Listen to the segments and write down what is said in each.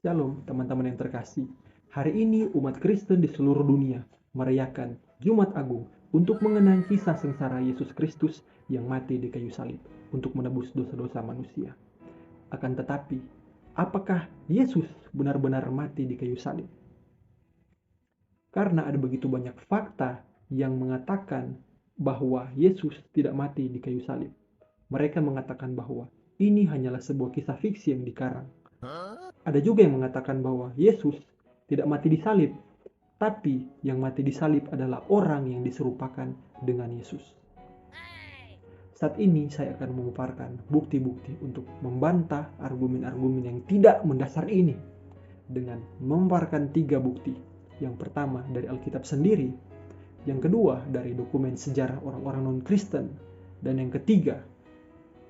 Shalom teman-teman yang terkasih. Hari ini umat Kristen di seluruh dunia merayakan Jumat Agung untuk mengenang kisah sengsara Yesus Kristus yang mati di kayu salib untuk menebus dosa-dosa manusia. Akan tetapi, apakah Yesus benar-benar mati di kayu salib? Karena ada begitu banyak fakta yang mengatakan bahwa Yesus tidak mati di kayu salib. Mereka mengatakan bahwa ini hanyalah sebuah kisah fiksi yang dikarang. Ada juga yang mengatakan bahwa Yesus tidak mati di salib, tapi yang mati di salib adalah orang yang diserupakan dengan Yesus. Saat ini saya akan memaparkan bukti-bukti untuk membantah argumen-argumen yang tidak mendasar ini dengan memaparkan 3 bukti. Yang pertama dari Alkitab sendiri, yang kedua dari dokumen sejarah orang-orang non-Kristen, dan yang ketiga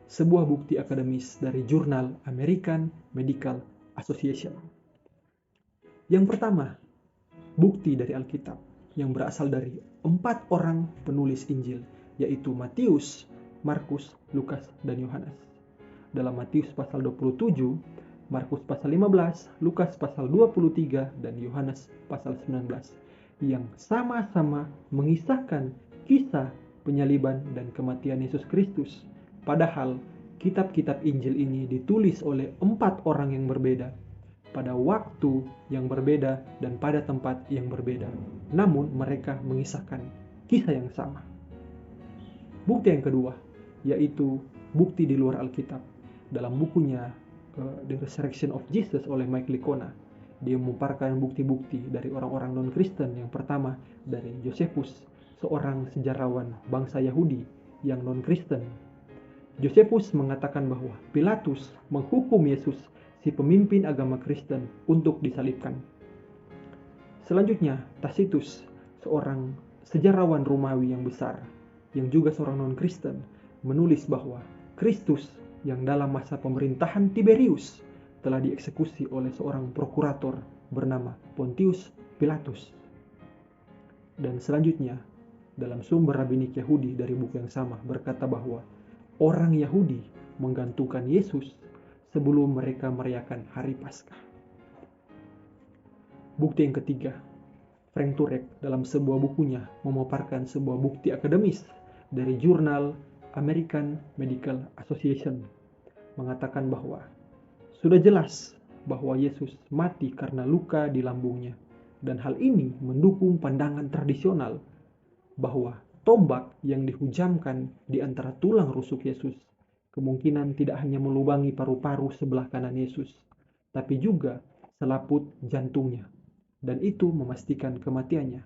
sebuah bukti akademis dari jurnal American Medical Association. Yang pertama, bukti dari Alkitab yang berasal dari 4 orang penulis Injil, yaitu Matius, Markus, Lukas, dan Yohanes. Dalam Matius pasal 27, Markus pasal 15, Lukas pasal 23, dan Yohanes pasal 19, yang sama-sama mengisahkan kisah penyaliban dan kematian Yesus Kristus. Padahal kitab-kitab Injil ini ditulis oleh 4 orang yang berbeda, pada waktu yang berbeda dan pada tempat yang berbeda. Namun mereka mengisahkan kisah yang sama. Bukti yang kedua, yaitu bukti di luar Alkitab. Dalam bukunya The Resurrection of Jesus oleh Mike Licona, dia memaparkan bukti-bukti dari orang-orang non-Kristen. Yang pertama dari Josephus, seorang sejarawan bangsa Yahudi yang non-Kristen. Josephus mengatakan bahwa Pilatus menghukum Yesus, si pemimpin agama Kristen, untuk disalibkan. Selanjutnya, Tacitus, seorang sejarawan Romawi yang besar, yang juga seorang non-Kristen, menulis bahwa Kristus yang dalam masa pemerintahan Tiberius telah dieksekusi oleh seorang prokurator bernama Pontius Pilatus. Dan selanjutnya, dalam sumber rabbinik Yahudi dari buku yang sama berkata bahwa orang Yahudi menggantungkan Yesus sebelum mereka merayakan hari Paskah. Bukti yang ketiga, Frank Turek dalam sebuah bukunya memaparkan sebuah bukti akademis dari jurnal American Medical Association, mengatakan bahwa sudah jelas bahwa Yesus mati karena luka di lambungnya, dan hal ini mendukung pandangan tradisional bahwa tombak yang dihujamkan di antara tulang rusuk Yesus kemungkinan tidak hanya melubangi paru-paru sebelah kanan Yesus, tapi juga selaput jantungnya, dan itu memastikan kematiannya.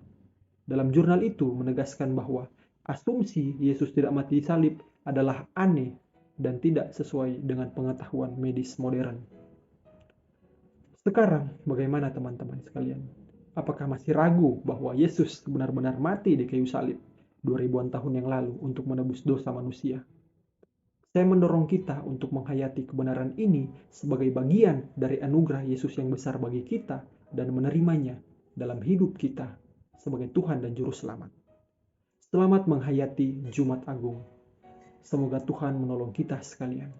Dalam jurnal itu menegaskan bahwa asumsi Yesus tidak mati di salib adalah aneh dan tidak sesuai dengan pengetahuan medis modern. Sekarang, bagaimana teman-teman sekalian? Apakah masih ragu bahwa Yesus benar-benar mati di kayu salib 2000-an tahun yang lalu untuk menebus dosa manusia? Saya mendorong kita untuk menghayati kebenaran ini sebagai bagian dari anugerah Yesus yang besar bagi kita dan menerimanya dalam hidup kita sebagai Tuhan dan Juru Selamat. Selamat menghayati Jumat Agung. Semoga Tuhan menolong kita sekalian.